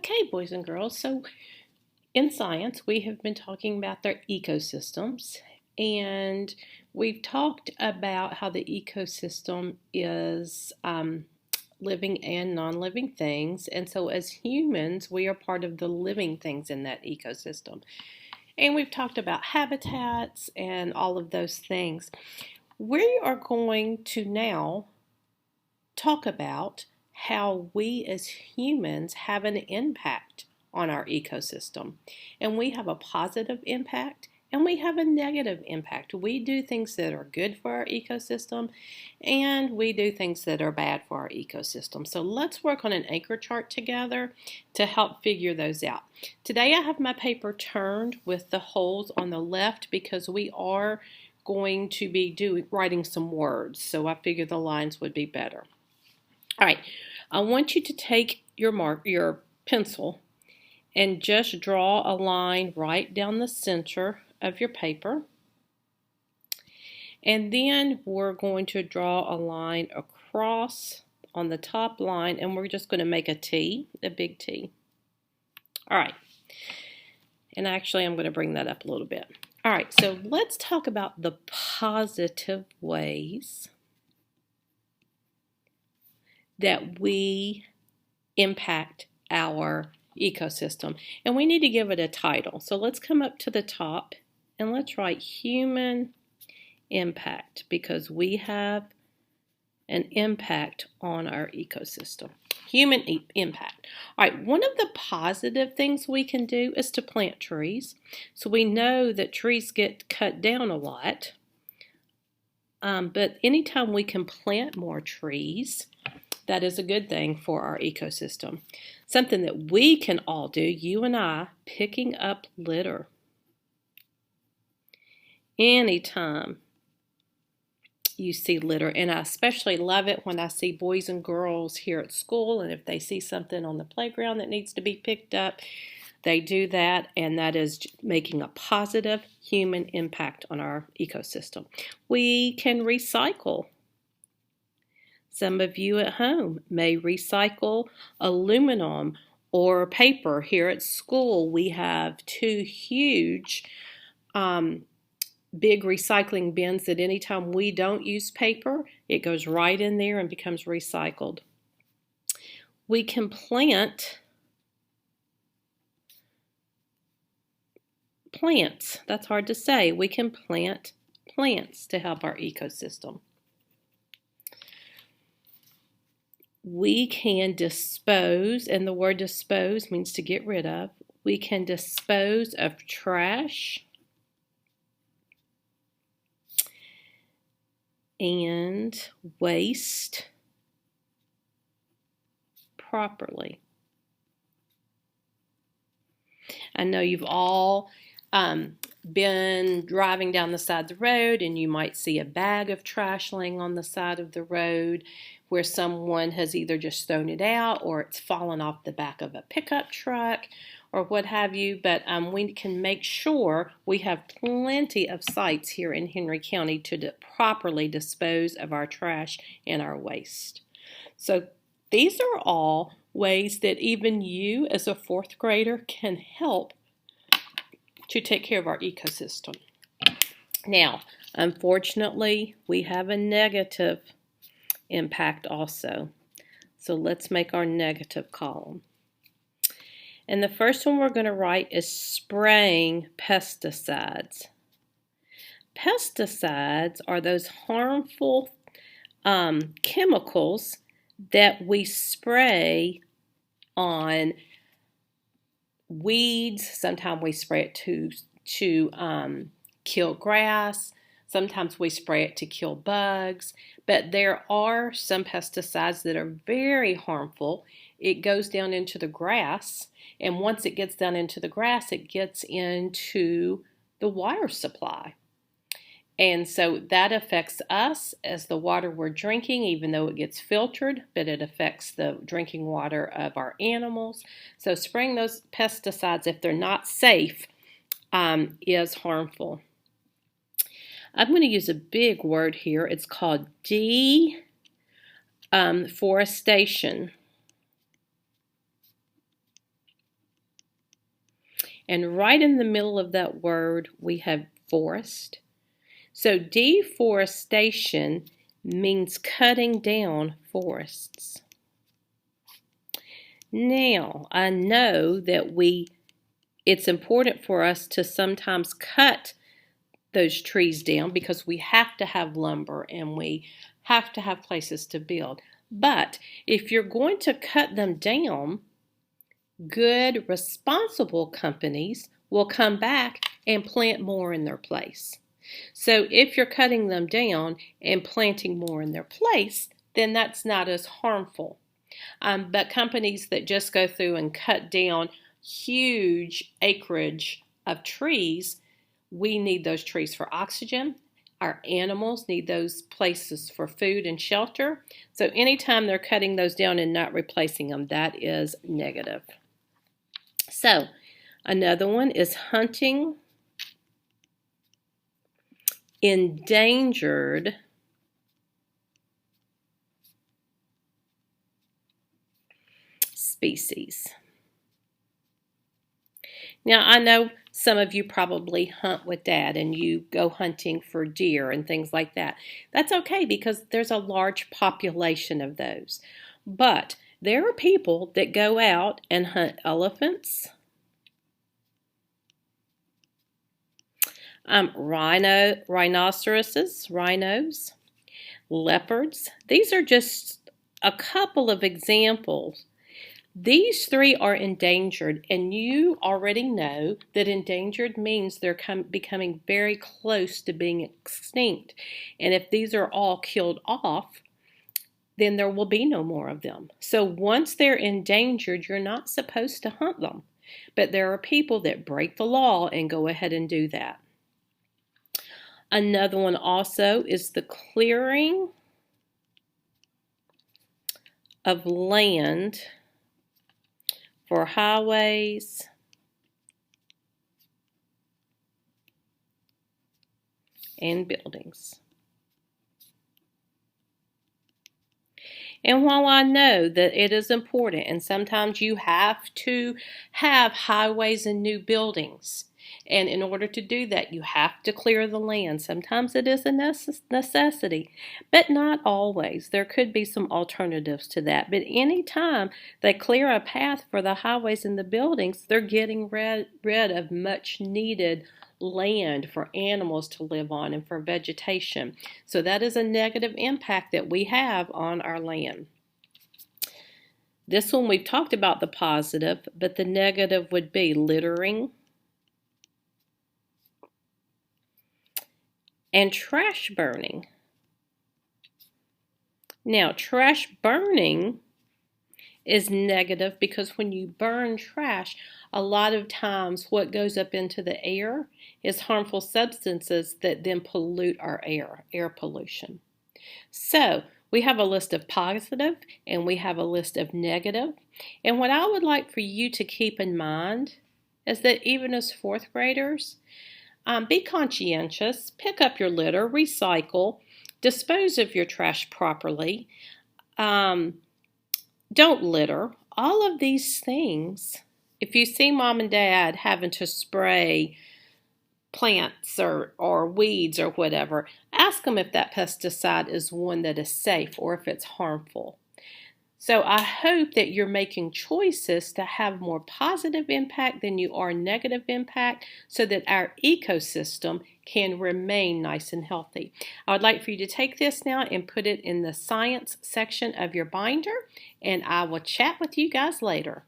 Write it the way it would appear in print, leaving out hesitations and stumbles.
Okay, boys and girls, so in science, we have been talking about their ecosystems, and we've talked about how the ecosystem is living and non-living things, and so as humans, we are part of the living things in that ecosystem. And we've talked about habitats and all of those things. We are going to now talk about how we as humans have an impact on our ecosystem. And we have a positive impact and we have a negative impact. We do things that are good for our ecosystem and we do things that are bad for our ecosystem. So let's work on an anchor chart together to help figure those out. Today I have my paper turned with the holes on the left because we are going to be writing some words. So I figured the lines would be better. All right, I want you to take your pencil and just draw a line right down the center of your paper. And then we're going to draw a line across on the top line, and we're just going to make a T, a big T. All right, and actually I'm going to bring that up a little bit. All right, so let's talk about the positive ways that we impact our ecosystem. And we need to give it a title. So let's come up to the top and let's write human impact because we have an impact on our ecosystem. Human impact. All right, one of the positive things we can do is to plant trees. So we know that trees get cut down a lot. But anytime we can plant more trees, that is a good thing for our ecosystem. Something that we can all do, you and I, picking up litter. Anytime you see litter, and I especially love it when I see boys and girls here at school, and if they see something on the playground that needs to be picked up, they do that, and that is making a positive human impact on our ecosystem. We can recycle. Some of you at home may recycle aluminum or paper. Here at school, we have two huge big recycling bins that anytime we don't use paper, it goes right in there and becomes recycled. We can plant plants. That's hard to say. We can plant plants to help our ecosystem. We can dispose, and the word dispose means to get rid of. We can dispose of trash and waste properly. I know you've all been driving down the side of the road and you might see a bag of trash laying on the side of the road where someone has either just thrown it out or it's fallen off the back of a pickup truck or what have you, but we can make sure we have plenty of sites here in Henry County to properly dispose of our trash and our waste. So these are all ways that even you as a fourth grader can help to take care of our ecosystem. Now, unfortunately, we have a negative impact also. So let's make our negative column. And the first one we're going to write is spraying pesticides. Pesticides are those harmful chemicals that we spray on weeds. Sometimes we spray it to kill grass. Sometimes we spray it to kill bugs. But there are some pesticides that are very harmful. It goes down into the grass, and once it gets down into the grass, it gets into the water supply. And so that affects us as the water we're drinking, even though it gets filtered, but it affects the drinking water of our animals. So spraying those pesticides, if they're not safe, is harmful. I'm going to use a big word here. It's called deforestation. And right in the middle of that word, we have forest. So deforestation means cutting down forests. Now, I know that it's important for us to sometimes cut those trees down because we have to have lumber and we have to have places to build. But if you're going to cut them down, good, responsible companies will come back and plant more in their place. So if you're cutting them down and planting more in their place, then that's not as harmful. But companies that just go through and cut down huge acreage of trees, we need those trees for oxygen. Our animals need those places for food and shelter. So anytime they're cutting those down and not replacing them, that is negative. So another one is hunting endangered species. Now, I know some of you probably hunt with Dad and you go hunting for deer and things like that. That's okay because there's a large population of those. But there are people that go out and hunt elephants, rhinos, leopards. These are just a couple of examples. These three are endangered, and you already know that endangered means they're becoming very close to being extinct. And if these are all killed off, then there will be no more of them. So once they're endangered, you're not supposed to hunt them. But there are people that break the law and go ahead and do that. Another one also is the clearing of land for highways and buildings. And while I know that it is important, and sometimes you have to have highways and new buildings, and in order to do that, you have to clear the land. Sometimes it is a necessity, but not always. There could be some alternatives to that. But anytime they clear a path for the highways and the buildings, they're getting rid of much needed land for animals to live on and for vegetation. So that is a negative impact that we have on our land. This one we've talked about the positive, but the negative would be littering and trash burning. Now, trash burning is negative because when you burn trash, a lot of times what goes up into the air is harmful substances that then pollute our air pollution. So we have a list of positive and we have a list of negative. And what I would like for you to keep in mind is that even as fourth graders, be conscientious, pick up your litter, recycle, dispose of your trash properly, don't litter. All of these things, if you see mom and dad having to spray plants or weeds or whatever, ask them if that pesticide is one that is safe or if it's harmful. So I hope that you're making choices to have more positive impact than you are negative impact so that our ecosystem can remain nice and healthy. I would like for you to take this now and put it in the science section of your binder, and I will chat with you guys later.